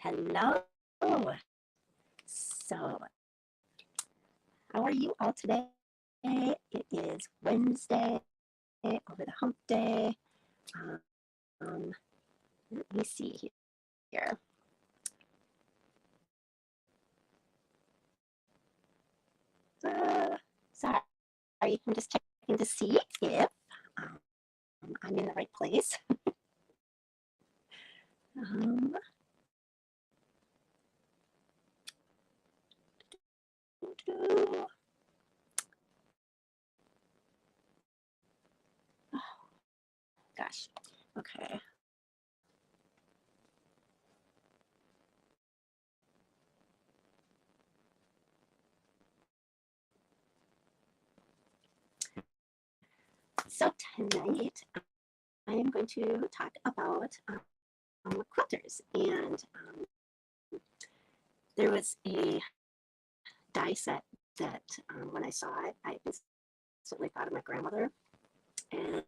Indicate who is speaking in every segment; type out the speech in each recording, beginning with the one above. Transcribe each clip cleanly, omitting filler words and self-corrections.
Speaker 1: Hello. So, how are you all today? It is Wednesday, over the hump day. Um, Let me see here. Sorry, I'm just checking to see if um, I'm in the right place. um, oh, gosh. Okay. So tonight I am going to talk about quilters, and there was a die set that when I saw it, I instantly thought of my grandmother, and,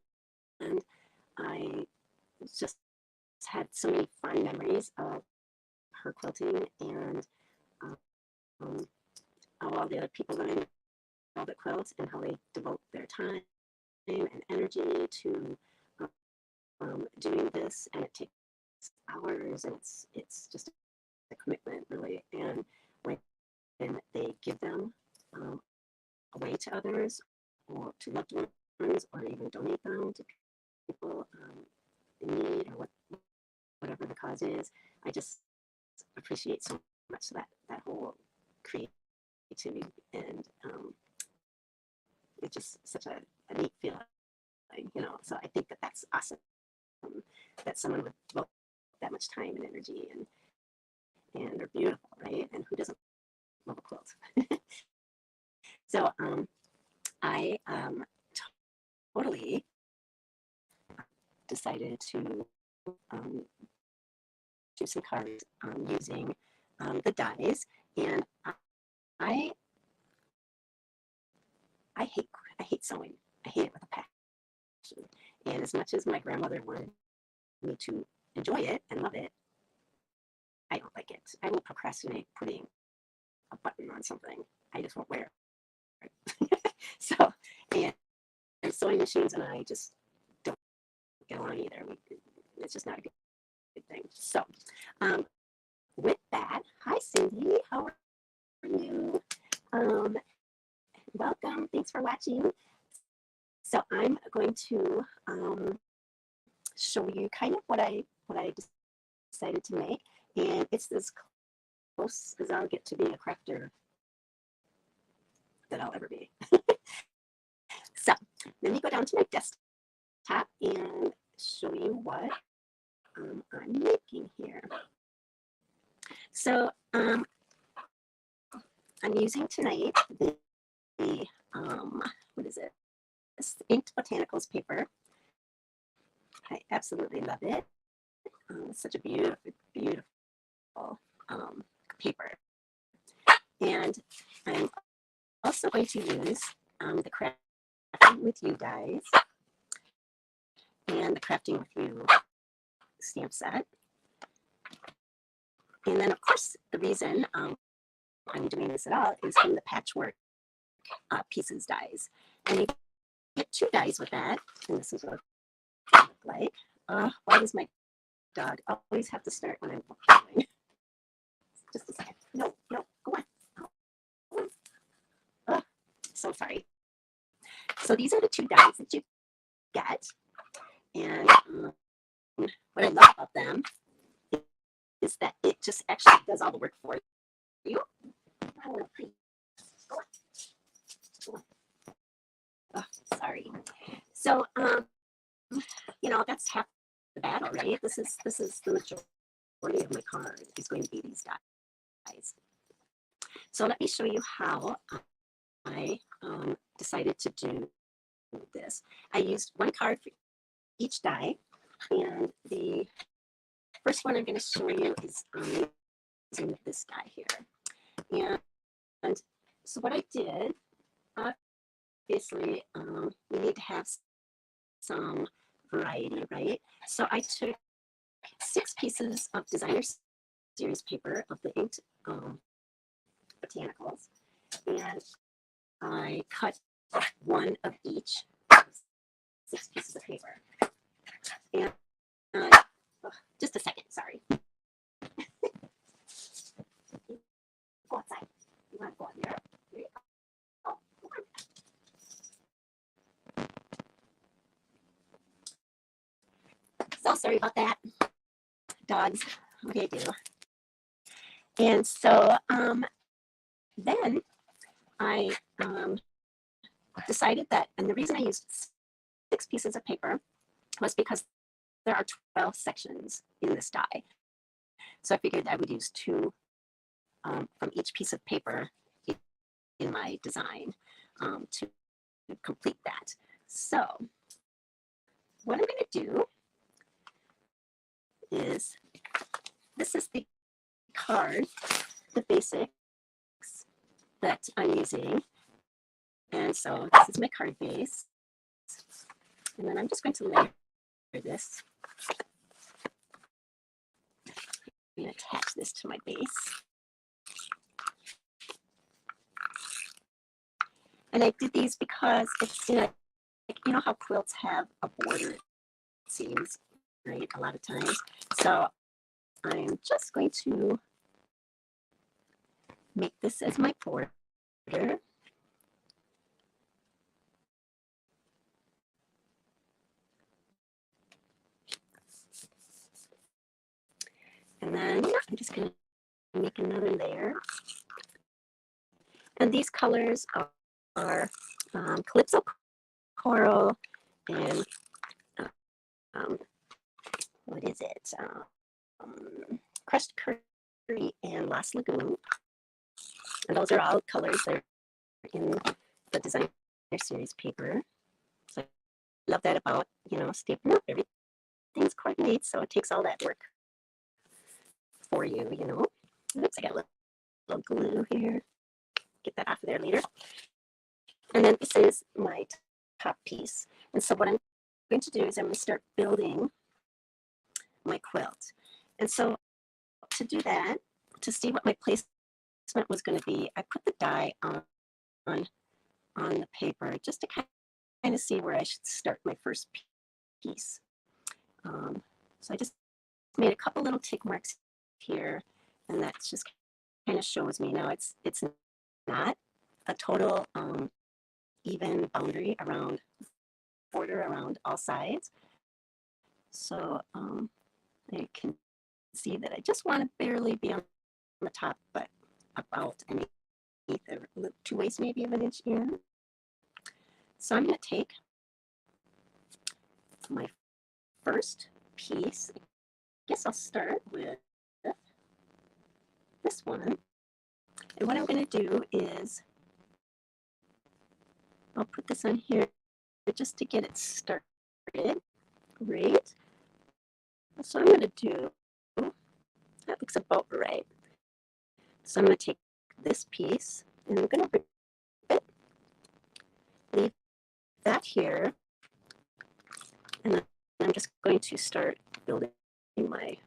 Speaker 1: and I just had so many fond memories of her quilting and um, all the other people that I know that quilt and how they devote their time and energy to doing this, and it takes hours, and it's just a commitment, really. And when they give them um, away to others or to loved ones, or even donate them to people in need, or whatever the cause is, I just appreciate so much that whole creativity, and it's just such a neat feeling. So I think that's awesome, that someone would devote that much time and energy, and they're beautiful, right? And who doesn't love a quilt? So I totally decided to um, do some cards using the dies, and I I hate I hate sewing. I hate it with a passion. And as much as my grandmother wanted me to enjoy it and love it, I don't like it. I will procrastinate putting a button on something. I just won't wear it. So, and, and sewing machines and I just don't get along either. It's just not a good thing. So, um, with that, hi Cindy, how are you? Um, Welcome. Thanks for watching. So I'm going to show you kind of what I decided to make, and it's as close as I'll get to being a crafter that I'll ever be. So let me go down to my desktop and show you what I'm making here. So I'm using tonight the what is it? This Inked Botanicals paper. I absolutely love it. It's such a beautiful paper. And I'm also going to use the Crafting with You dies and the Crafting with You stamp set. And then, of course, the reason I'm doing this at all is from the Patchwork Pieces dies. And you get two dies with that. And this is what it looks like. Why does my dog always have to start when I'm going? Just a second. No, go on. So sorry. So these are the two dies that you get. And what I love about them is that it just actually does all the work for you. Oh, sorry. So that's half the battle, right? This is the majority of my card is going to be these dies. So let me show you how I decided to do this. I used one card for each die, and the first one I'm going to show you is using this die here. And so what I did, obviously, we need to have some variety, right? So I took 6 pieces of designer series paper of the inked botanicals, and I cut one of each 6 pieces of paper. And just a second, sorry. Go outside. You want to go in there? Here you go. Oh, so sorry about that. Dogs, what do you do? And so then I decided that, and the reason I used 6 pieces of paper was because there are 12 sections in this die. So I figured I would use 2 from each piece of paper in my design to complete that. So what I'm going to do is, this is the card, the basics that I'm using. And so this is my card base. And then I'm just going to layer this. I'm going to attach this to my base. And I did these because it's in a, you know how quilts have a border, it seems, right, a lot of times. So I'm just going to make this as my border. And then I'm just going to make another layer. And these colors are Calypso Coral and what is it? Crushed Curry and Lost Lagoon. And those are all colors that are in the designer series paper. So I love that about, you know, stapling up. Everything's coordinated, so it takes all that work for you, you know. Oops, I got a little glue here. Get that off of there later. And then this is my top piece. And so what I'm going to do is I'm going to start building my quilt. And so to do that, to see what my placement was going to be, I put the die on the paper just to kind of see where I should start my first piece. So I just made a couple little tick marks here, and that just kind of shows me now it's not a total even boundary around border around all sides. So I can see that I just want to barely be on the top, but about an eighth or 2/8 maybe of an inch in. So I'm going to take my first piece. I guess I'll start with this one. And what I'm going to do is I'll put this on here just to get it started. Right. So I'm going to do, that looks about right. So I'm going to take this piece and I'm going to rip it, leave that here, and then I'm just going to start building my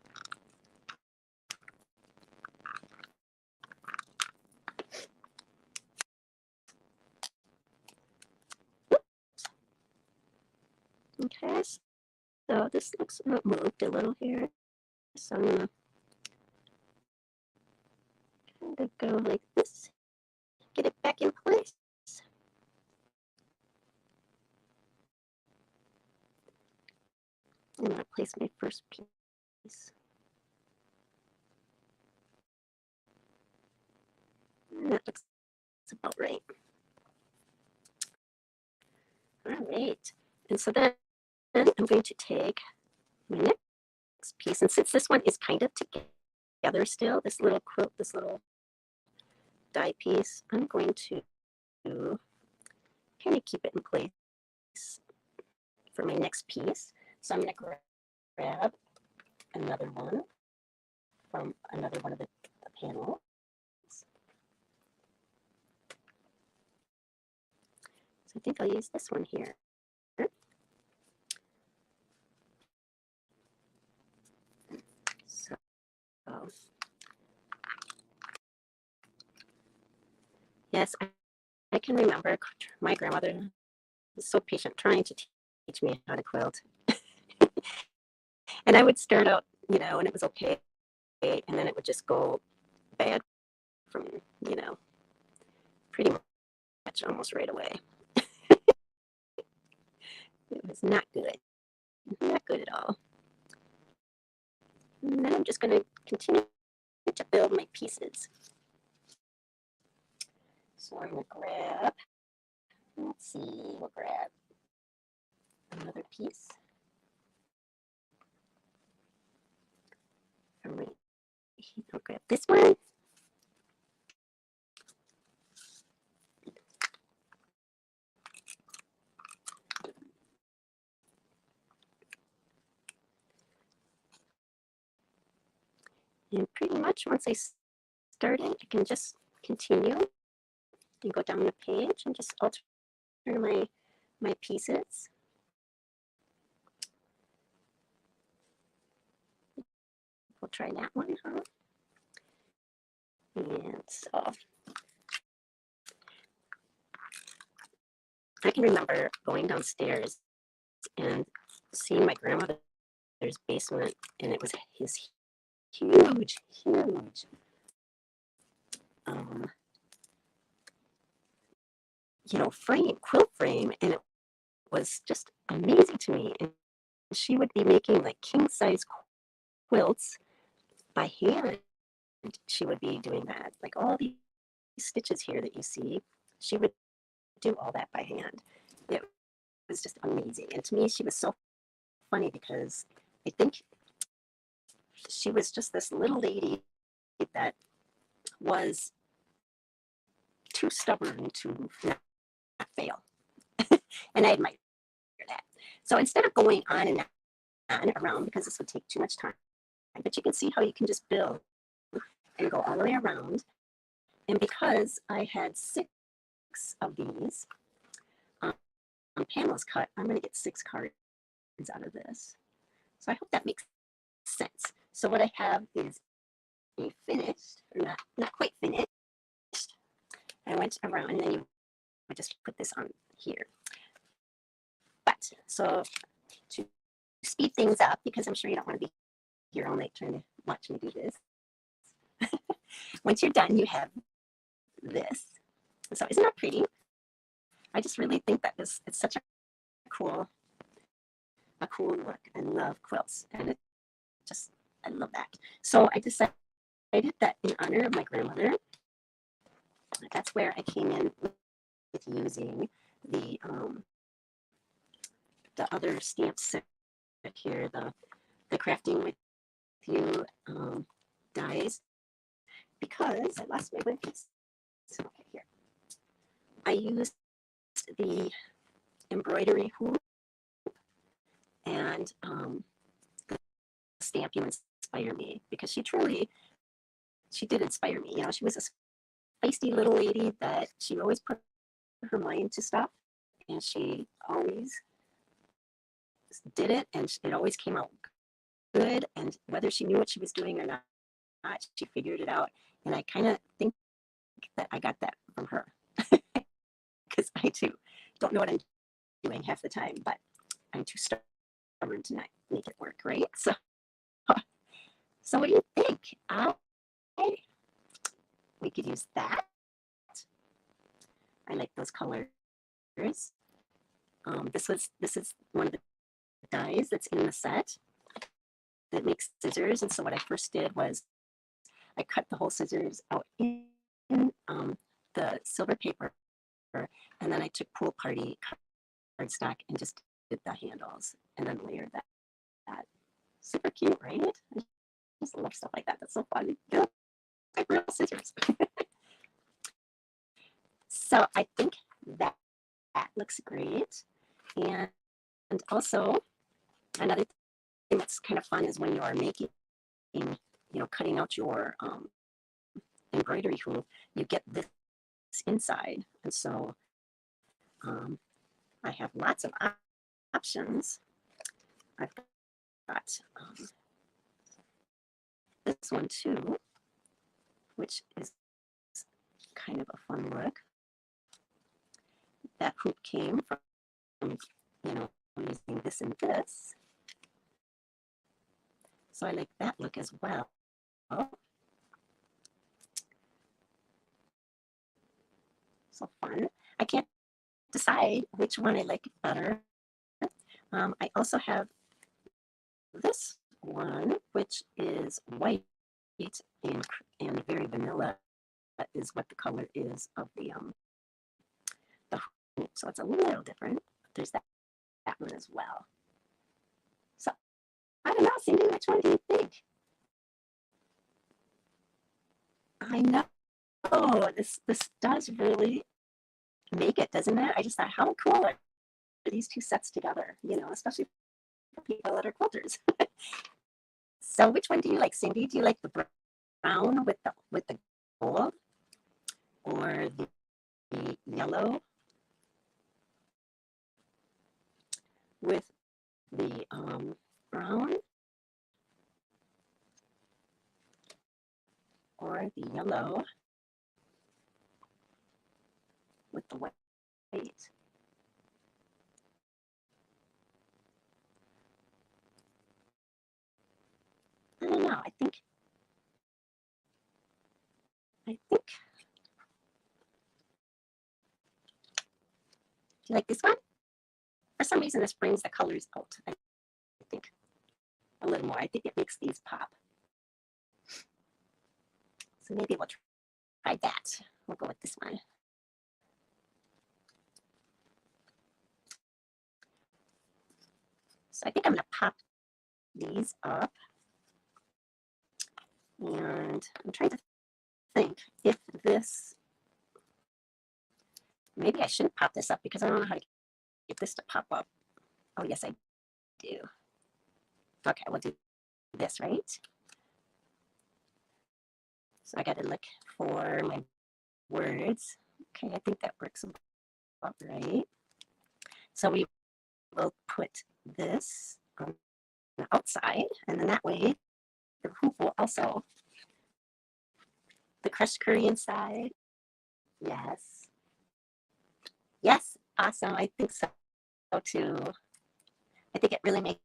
Speaker 1: okay, so this looks moved a little here. So I'm going to kind of go like this, get it back in place. I'm going to place my first piece. And that looks about right. All right. And so then I'm going to take my next piece. And since this one is kind of together still, this little quilt, this little die piece, I'm going to kind of keep it in place for my next piece. So I'm going to grab another one from another one of the panels. So I think I'll use this one here. So yes, I can remember my grandmother was so patient trying to teach me how to quilt. And I would start out, and it was okay. And then it would just go bad from, you know, pretty much almost right away. It was not good. Not good at all. And then I'm just going to continue to build my pieces. So I'm going to grab, let's see, we'll grab another piece. I'll grab this one. And pretty much once I start it, I can just continue and go down the page and just alter my pieces. We'll try that one, huh? And so I can remember going downstairs and seeing my grandmother's basement, and it was his huge, huge quilt frame, and it was just amazing to me. And she would be making like king size quilts by hand. She would be doing that, like all these stitches here that you see. She would do all that by hand. It was just amazing. And to me, she was so funny because I think she was just this little lady that was too stubborn to not fail. And I admire that. So instead of going on and around, because this would take too much time, but you can see how you can just build and go all the way around. And because I had 6 of these panels cut, I'm going to get 6 cards out of this. So I hope that makes sense. So what I have is a finished, or not quite finished. I went around, and then you would just put this on here. But so to speed things up, because I'm sure you don't want to be here all night trying to watch me do this. Once you're done, you have this. So isn't that pretty? I just really think that it's such a cool look. I love quilts, and I love that. So I decided that in honor of my grandmother, that's where I came in with using the other stamp set here, the crafting with you dies, because I lost my web piece. So okay, here I used the embroidery hoop and the stamp You Inspire Me, because she did inspire me. She was a feisty little lady that she always put her mind to stuff, and she always did it, and it always came out good. And whether she knew what she was doing or not, she figured it out. And I kind of think that I got that from her, because I too don't know what I'm doing half the time, but I'm too stubborn to not make it work, right? So what do you think? We could use that. I like those colors. This is one of the dies that's in the set that makes scissors. And so what I first did was I cut the whole scissors out in the silver paper, and then I took Pool Party cardstock and just did the handles and then layered that. Super cute, right? I just love stuff like that. That's so fun. They're like real scissors. So I think that looks great. And also another thing that's kind of fun is when you are making, cutting out your embroidery hoop, you get this inside. And so I have lots of options. I've got this one too, which is kind of a fun look. that hoop came from, you know, using this and this. So I like that look as well. So fun. I can't decide which one I like better. I also have this one, which is white and very vanilla is what the color is of the hoop. So it's a little different. There's that one as well. So I don't know, Cindy, which one do you think? I know this does really make it, doesn't it? I just thought, how cool are these two sets together? You know, especially for people that are quilters. So which one do you like, Cindy? Do you like the brown with the gold, or the yellow with the brown, or the yellow with the white? I don't know. I think. Do you like this one? For some reason, this brings the colors out. I think a little more. I think it makes these pop. So maybe we'll try that. We'll go with this one. So I think I'm going to pop these up. And I'm trying to think if this, maybe I shouldn't pop this up because I don't know how to get this to pop up. Oh, yes, I do. Okay, we'll do this, right? So I got to look for my words. Okay, I think that works about right. So we will put this on the outside, and then that way the hoop will also, the crushed curry inside. Yes. Yes, awesome. I think so too. I think it really makes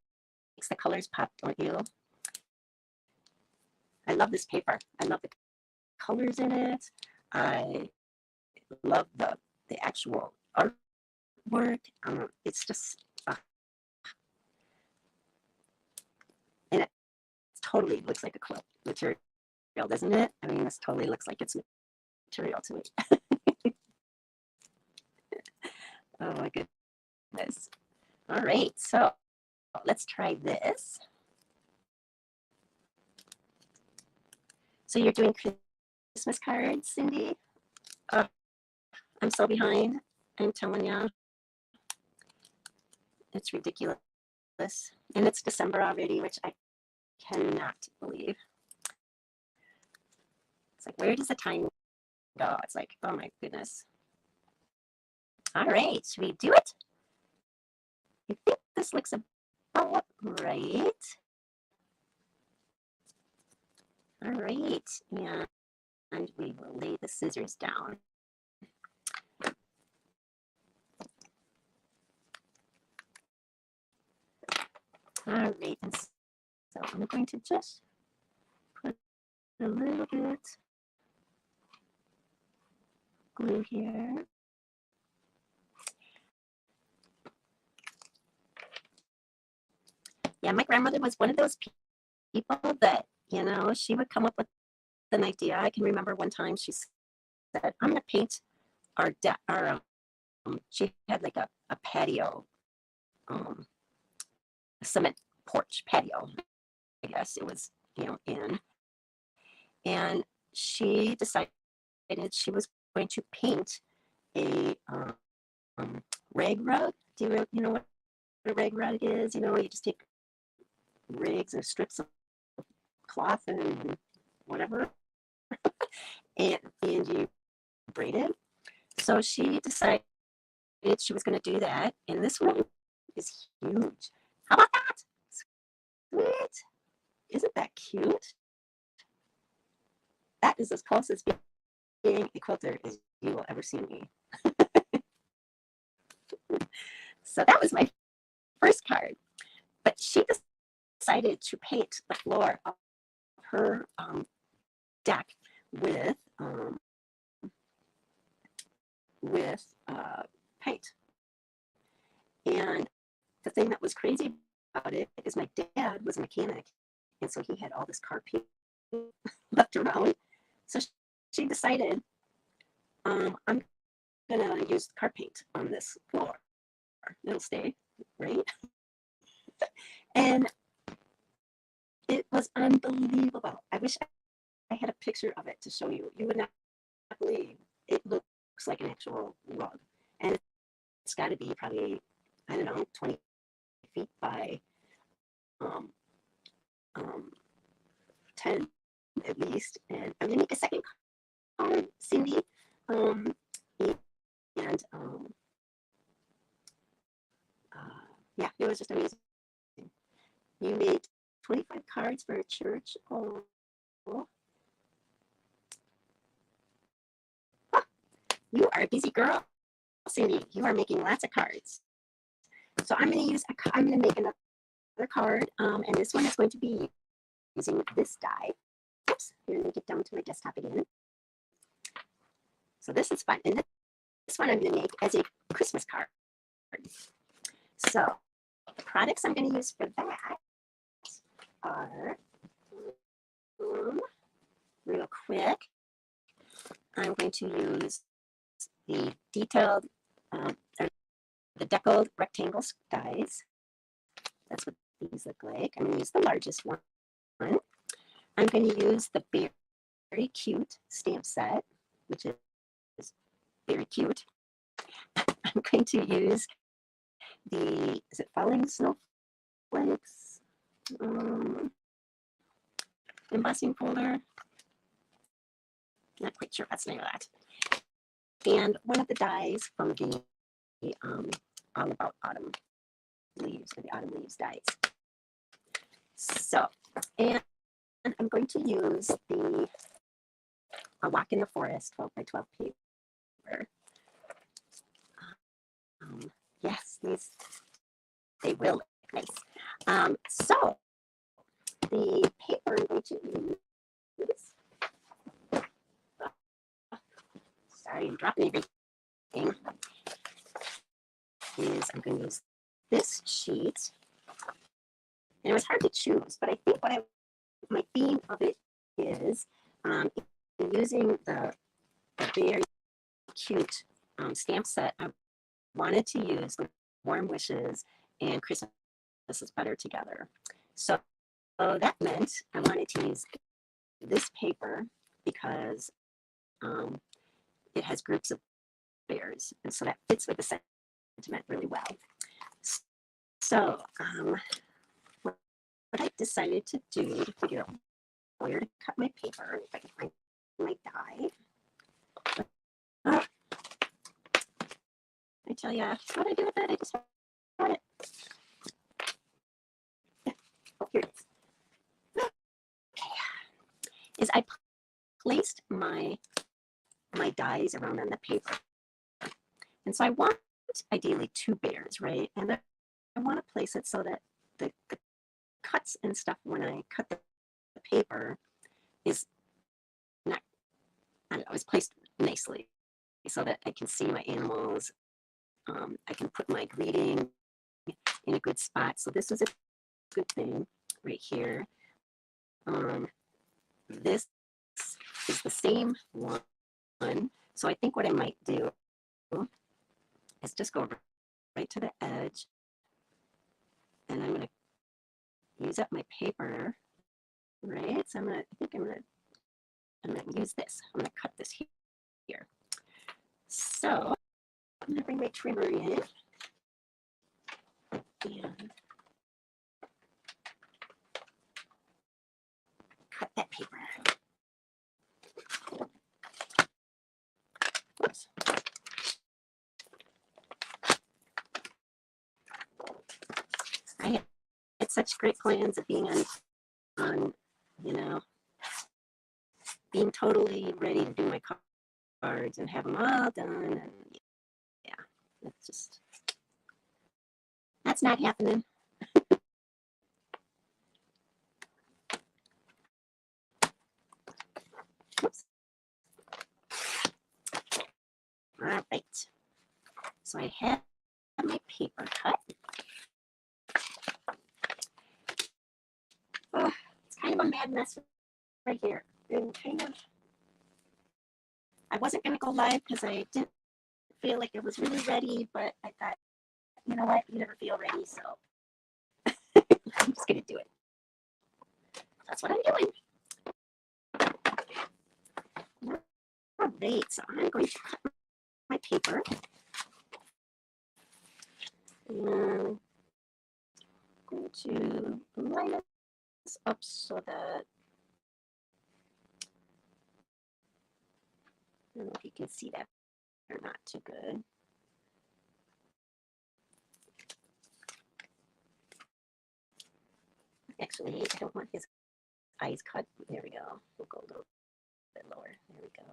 Speaker 1: the colors pop, don't you? I love this paper. I love the colors in it. I love the actual artwork. It's just, and it totally looks like a quilt material, doesn't it? I mean, this totally looks like it's material to me. Oh my goodness. All right, so let's try this. So you're doing Christmas cards, Cindy? Oh, I'm so behind. I'm telling you. It's ridiculous. And it's December already, which I cannot believe. It's like, where does the time go? It's like, oh my goodness. All right, should we do it? I think this looks about right. All right, and we will lay the scissors down. All right, and so I'm going to just put a little bit glue here. Yeah, my grandmother was one of those people that, you know, she would come up with an idea. I can remember one time she said, I'm going to paint our she had like a patio, a cement porch patio, I guess it was, you know, and she decided she was going to paint a rag rug. Do you know what a rag rug is? You know, you just take rags and strips of cloth and whatever, and you braid it. So she decided she was going to do that, and this one is huge. How about that? Sweet. Isn't that cute? That is as close as being a quilter as you will ever see me. So that was my first card. But she decided to paint the floor of her deck with paint. And the thing that was crazy about it is my dad was a mechanic, and so he had all this car paint left around. So she decided, I'm gonna use car paint on this floor. It'll stay, right? And it was unbelievable. I wish I had a picture of it to show you. You would not believe it looks like an actual rug. And it's got to be probably, I don't know, 20 feet by um, um, 10 at least. And I'm going to make a second card, Cindy. Um, and yeah, it was just amazing. You made 25 cards for a church. Oh, you are a busy girl, Cindy. You are making lots of cards. So I'm going to make another card, and this one is going to be using this die. Oops, here, let me get down to my desktop again. So this is fun, and this one I'm going to make as a Christmas card. So the products I'm going to use for that are, real quick, I'm going to use the detailed, the deckled rectangle dies. That's what these look like. I'm going to use the largest one. I'm going to use the very cute stamp set, which is very cute. I'm going to use is it Falling Snowflakes embossing folder? Not quite sure what's the name of that. And one of the dies from the All About Autumn Leaves, or the Autumn Leaves dies. So, and I'm going to use the A Walk in the Forest 12 by 12 paper. Yes, they will look nice. So, the paper I'm going to use, sorry, I'm dropping everything, is I'm going to use this sheet. And it was hard to choose, but I think my theme of it is using the very cute stamp set. I wanted to use the Warm Wishes and Christmas is Better Together. So that meant I wanted to use this paper because it has groups of bears, and so that fits with the sentiment really well. So what I decided to do to figure out where to cut my paper, if I can find my die. I tell you, what I do with it, I just got it. Oh, here it is. Okay. Is I placed my dies around on the paper. And so I want ideally 2 bears, right? And I want to place it so that the cuts and stuff when I cut the paper is not, I don't know, is placed nicely so that I can see my animals. I can put my greeting in a good spot. So this is a good thing right here. This is the same one. So I think what I might do is just go right to the edge, and I'm going to use up my paper, right? So I think I'm going to use this. I'm going to cut this here. So I'm going to bring my trimmer in and cut that paper. Whoops. I had such great plans of being on, being totally ready to do my cards and have them all done. And yeah, it's just That's not happening. Oops. All right. So I have my paper cut. Oh, it's kind of a mad mess right here. And kind of, I wasn't going to go live because I didn't feel like it was really ready, but I thought, you know what, you never feel ready, so I'm just going to do it. That's what I'm doing. All right, so I'm going to cut my paper. And I'm going to line this up so that, I don't know if you can see that or not too good. Actually, I don't want his eyes cut. There we go. We'll go a little bit lower. There we go.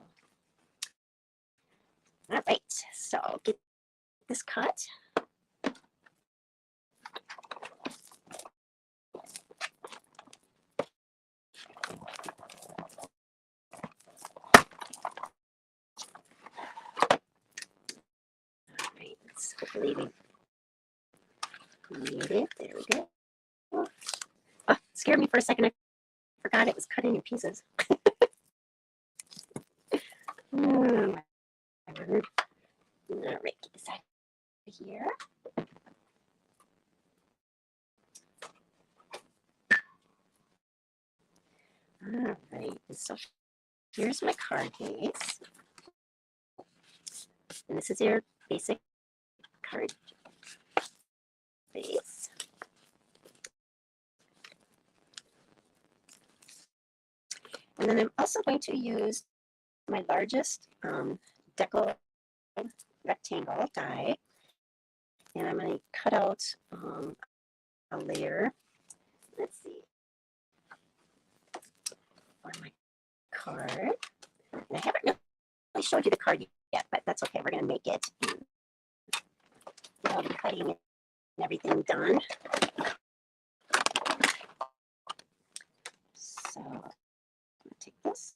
Speaker 1: All right, so get this cut. All right, let's hopefully we need it. There we go. Oh, it scared me for a second. I forgot it was cut in pieces. Oh, my word. All right, get this out of here. All right, so here's my card case. And this is your basic card base. And then I'm also going to use my largest deco rectangle die. And I'm going to cut out a layer. Let's see. For my card. And I haven't really showed you the card yet, but that's okay. We're going to make it. I'll be cutting and everything done. So I'm going to take this.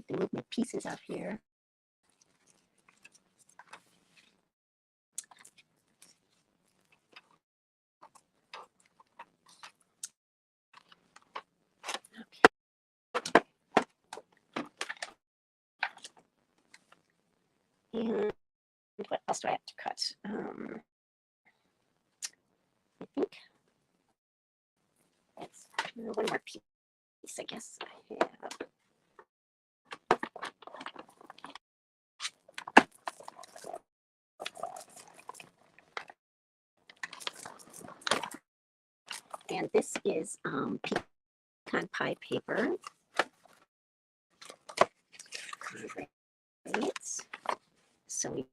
Speaker 1: Move my pieces up here. And what else do I have to cut? I think that's one more piece, I guess I have. And this is pecan pie paper. Great. So we've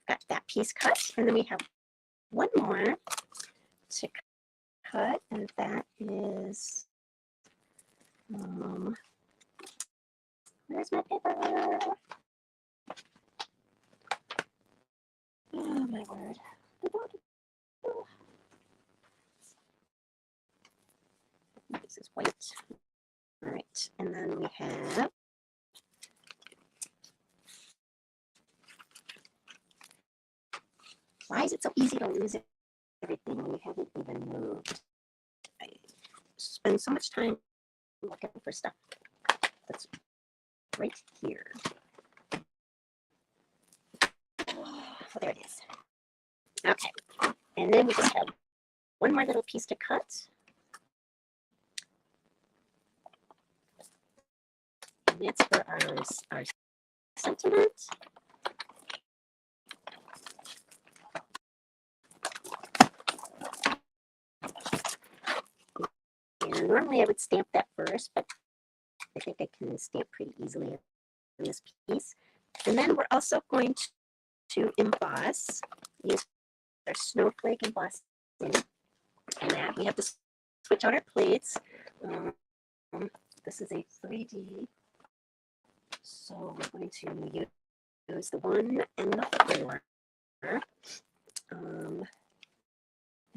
Speaker 1: got that piece cut, and then we have one more to cut, and that is, where's my paper? Oh my word. This is white. All right, and then we have why is it so easy to lose everything when we haven't even moved? I spend so much time looking for stuff that's right here. Oh, there it is. Okay, and then we just have one more little piece to cut. And that's for our sentiment. And normally I would stamp that first, but I think I can stamp pretty easily on this piece. And then we're also going to emboss, use our snowflake embossing. And that we have to switch out our plates. This is a 3D, so we're going to use the 1 and the 4. And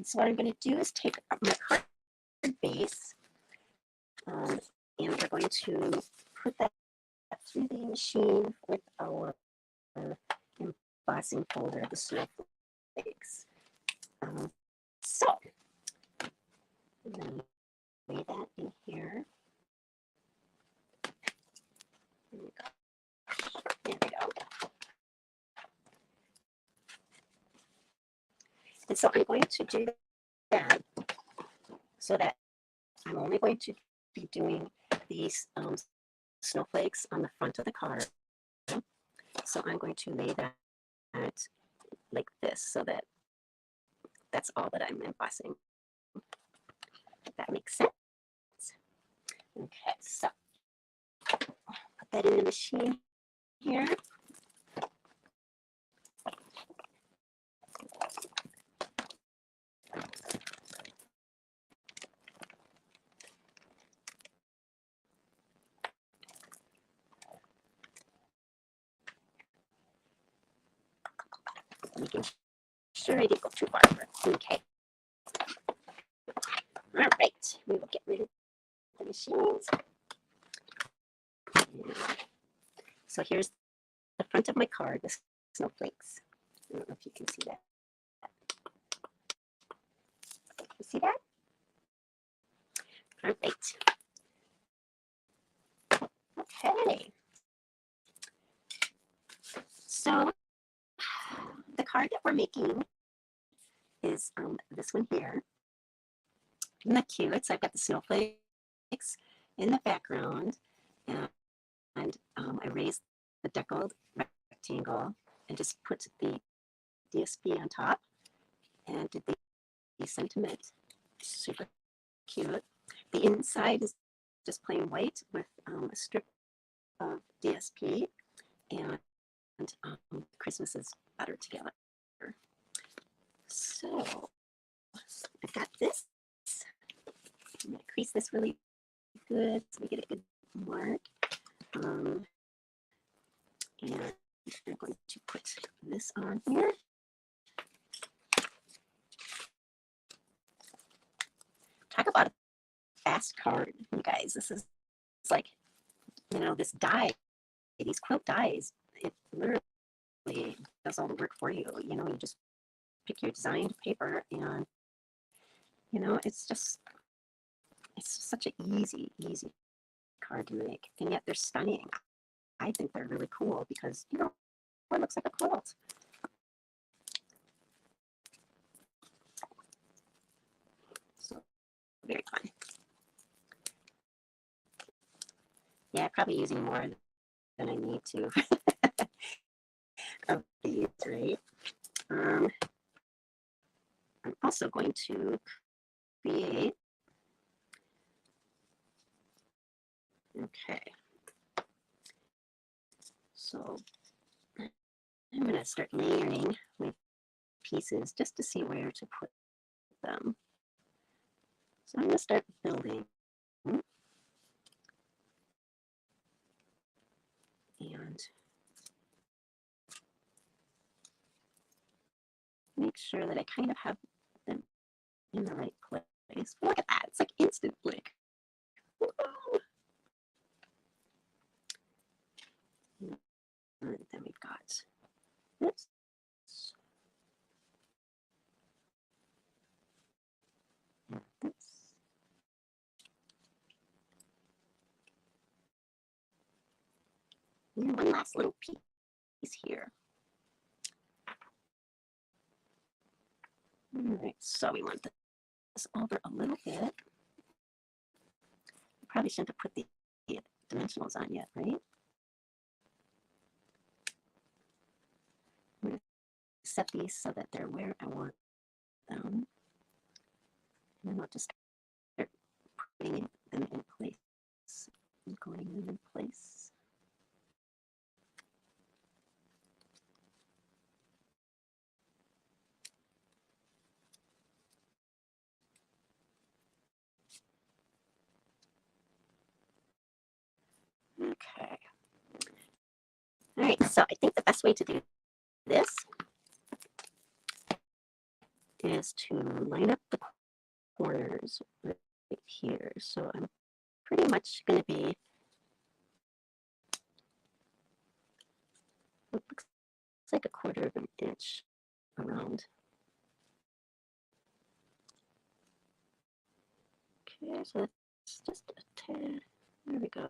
Speaker 1: so what I'm going to do is take my card base, and we're going to put that through the machine with our embossing folder, the snowflakes. So I'm going to lay that in here. There we go. There we go. And so I'm going to do that so that I'm only going to be doing these snowflakes on the front of the card. So I'm going to lay that like this so that that's all that I'm embossing. If that makes sense. Okay, so put that in the machine here. Making sure I didn't go too far. Okay. All right, we will get rid of the machines. So here's the front of my card with snowflakes. I don't know if you can see that. You see that? All right. Okay. So the card that we're making is this one here. Isn't that cute? So I've got the snowflakes in the background, and I raised the deckled rectangle and just put the DSP on top and did the sentiment. Super cute. The inside is just plain white with a strip of DSP, and Christmas is better together. So I've got this. I'm going to crease this really good so we get a good mark. And I'm going to put this on here. Talk about a fast card, you guys. This is, it's like, you know, this die, these quilt dies, it literally does all the work for you. You know, you just pick your designed paper and, you know, it's such an easy card to make. And yet they're stunning. I think they're really cool because, you know, it looks like a quilt. So very fun. Yeah, probably using more than I need to of these, right? I'm also going to create, okay, so I'm going to start layering my pieces just to see where to put them. So I'm going to start building. And make sure that I kind of have them in the right place. Look at that, it's like instant flick. And then we've got this. And this. And one last little piece here. All right, so we want this over a little bit. Probably shouldn't have put the dimensionals on yet, right? I'm going to set these so that they're where I want them. And then I'll just start putting them in place. And going them in place. Okay. All right, so I think the best way to do this is to line up the corners right here. So I'm pretty much going to be, it looks like 1/4 of an inch around. Okay, so it's just a tad. There we go.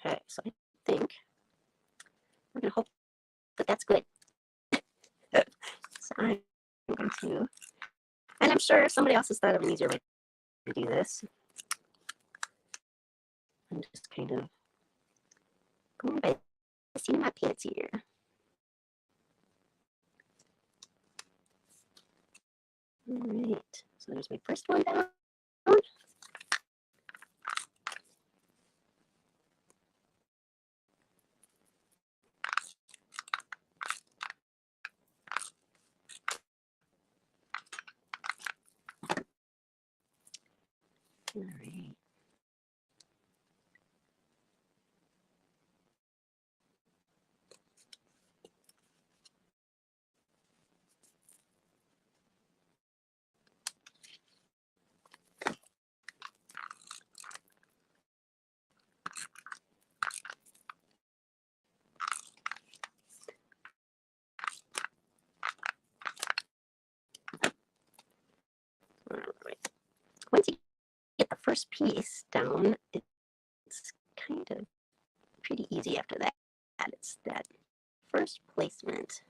Speaker 1: Okay, so I think we're going to hope that that's good. So I'm going to, and I'm sure somebody else has thought of an easier way to do this. I'm just kind of going by the seat of my pants here. All right, so there's my first one down. All right. All right. Once you get the first piece down, it's kind of pretty easy after that. It's that first placement.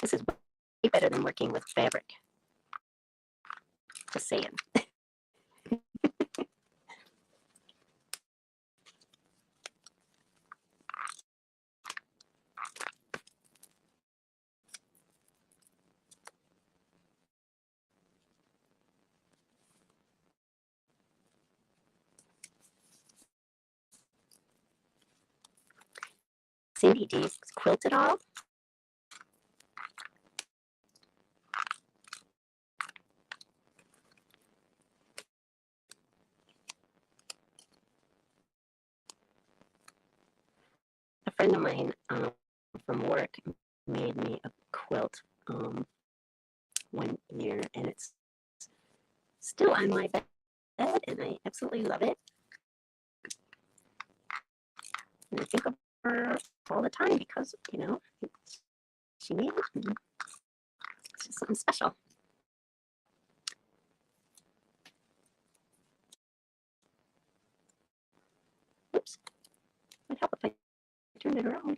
Speaker 1: This is way better than working with fabric. Just saying. Cindy, do you quilt at all? A friend of mine from work made me a quilt one year, and it's still on my bed, and I absolutely love it. And I think of her all the time because, you know, she made it. And it's just something special. Oops. Would help if I turned it around.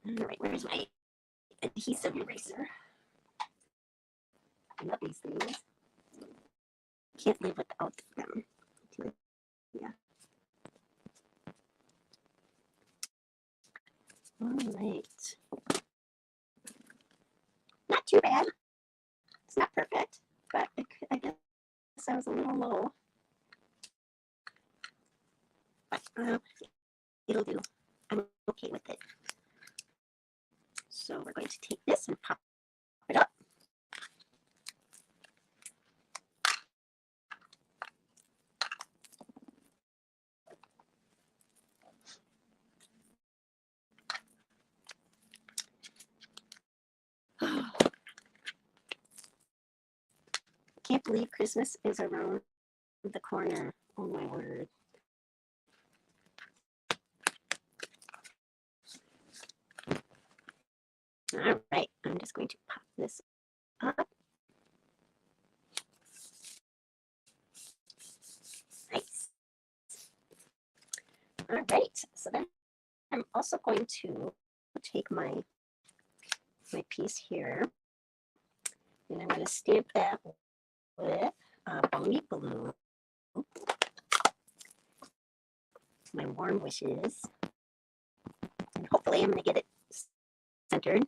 Speaker 1: All right, where's my adhesive eraser? I love these things. Can't live without them. Yeah. All right. Not too bad. It's not perfect, but I guess I was a little low. But it'll do. I'm okay with it. So we're going to take this and pop it up. Can't believe Christmas is around the corner. Oh my word. All right, I'm just going to pop this up. Nice. All right, so then I'm also going to take my piece here, and I'm going to stamp that with Balmy Blue. My warm wishes. And hopefully I'm going to get it centered.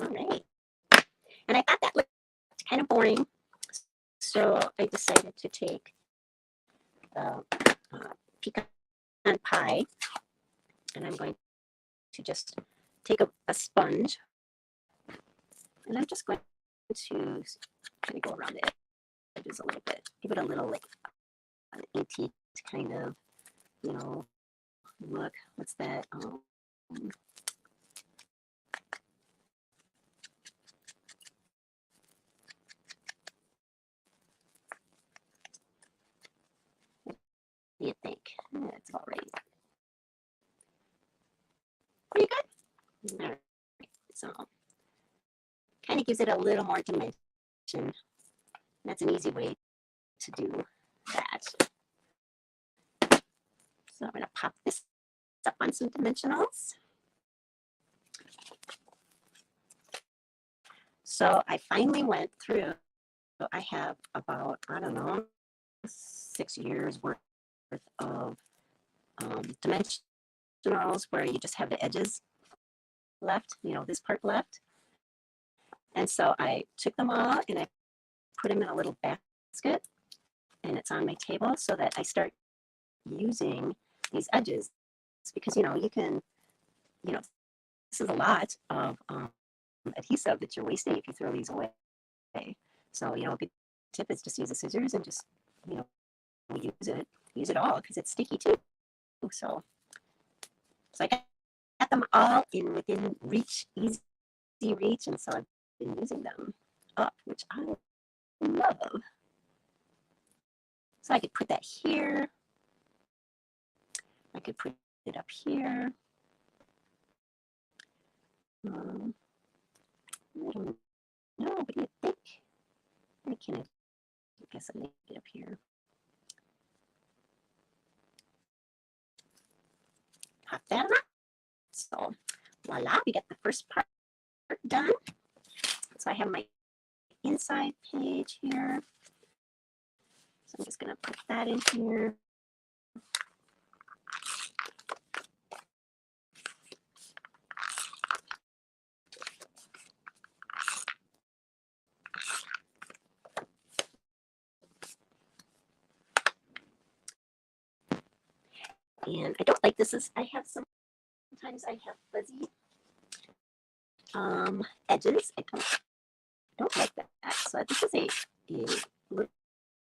Speaker 1: All right. And I thought that kind of boring. So I decided to take the pecan pie, and I'm going to just take a sponge, and I'm just going to kind of go around the edges a little bit, give it a little like an antique kind of, you know, look. What's that? What do you think? That's all right. Pretty good. All right. So kind of gives it a little more dimension. That's an easy way to do that. So I'm going to pop this up on some dimensionals. So I finally went through, I have about, I don't know, 6 years worth of dimensionals where you just have the edges left, you know, this part left. And so I took them all and I put them in a little basket, and it's on my table so that I start using these edges, because, you know, you can, you know, this is a lot of adhesive that you're wasting if you throw these away. So, you know, a good tip is just use the scissors and just, you know, use it all, because it's sticky too. So I got them all in within reach, easy reach, and so I've been using them up, which I love. So I could put that here. I could put it up here. I don't know, what do you think? I can, I guess I need it up here. Pop that on. So voila, we got the first part done. So I have my inside page here. So I'm just going to put that in here. And I don't like this. I have sometimes I have fuzzy edges. I don't like that. So this is a little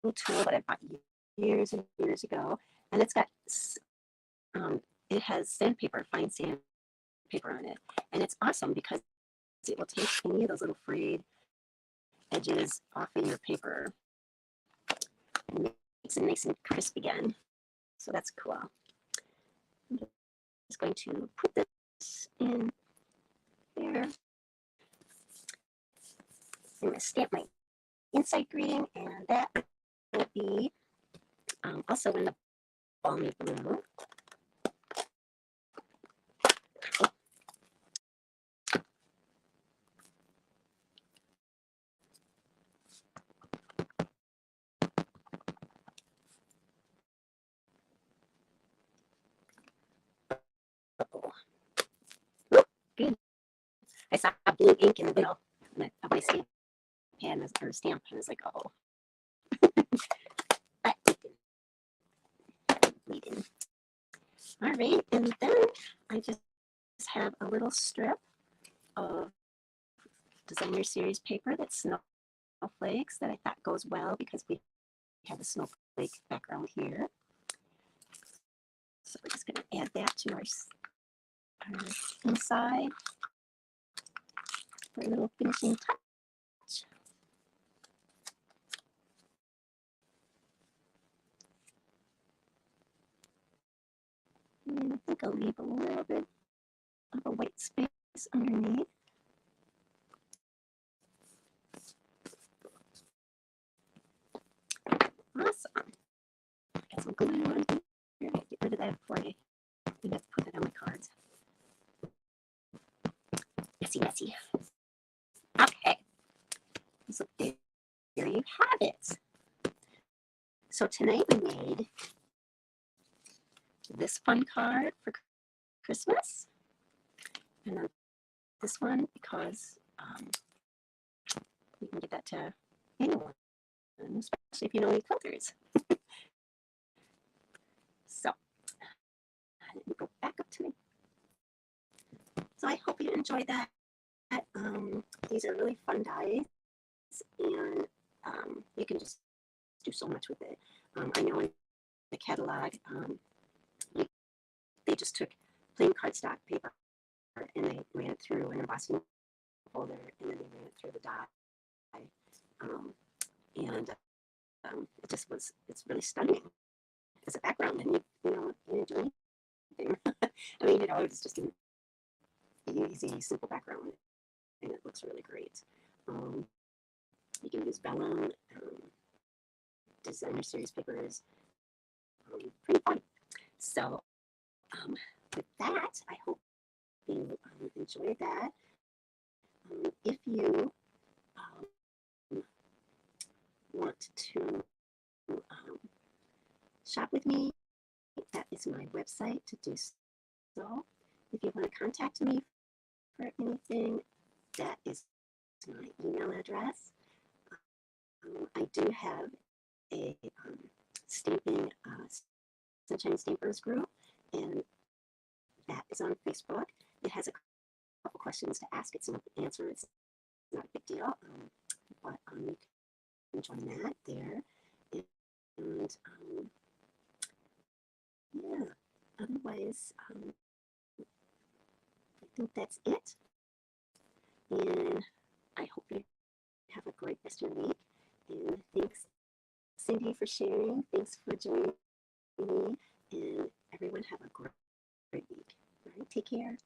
Speaker 1: tool that I bought years and years ago, and it's got it has sandpaper, fine sandpaper on it, and it's awesome because it will take any of those little frayed edges off of your paper and makes it nice and crisp again. So that's cool. I'm just going to put this in there. I'm going to stamp my inside greeting, and that will be also in the balmy blue. Oh, good. I saw blue ink in the middle of my stamp pad or stamp, and I was like, oh. Bleeding. All right, and then I just have a little strip of designer series paper that's snowflakes that I thought goes well because we have a snowflake background here. So we're just going to add that to our inside for a little finishing touch. And I think I'll leave a little bit of a white space underneath. Awesome. Got some glue on here. Get rid of that before I have to put it on my cards. Messy. Okay. So there you have it. So tonight we made this fun card for Christmas, and then this one because we can give that to anyone, especially if you know any quilters. So let me go back up to me. So I hope you enjoyed that. These are really fun dies, and you can just do so much with it. I know in the catalog, they just took plain cardstock paper and they ran it through an embossing folder, and then they ran it through the die. And it just was, it's really stunning as a background, and you didn't do anything. I mean, it's just an easy, simple background, and it looks really great. You can use vellum, designer series papers, pretty fun. So with that, I hope you enjoyed that. If you want to shop with me, that is my website to do so. If you want to contact me for anything, that is my email address. I do have a stamping Sunshine Stampers group, and that is on Facebook. It has a couple questions to ask. It's not an answer. It's not a big deal, but you can join that there. And yeah, otherwise, I think that's it. And I hope you have a great rest of your week. And thanks, Cindy, for sharing. Thanks for joining me. And everyone have a great week. All right, take care.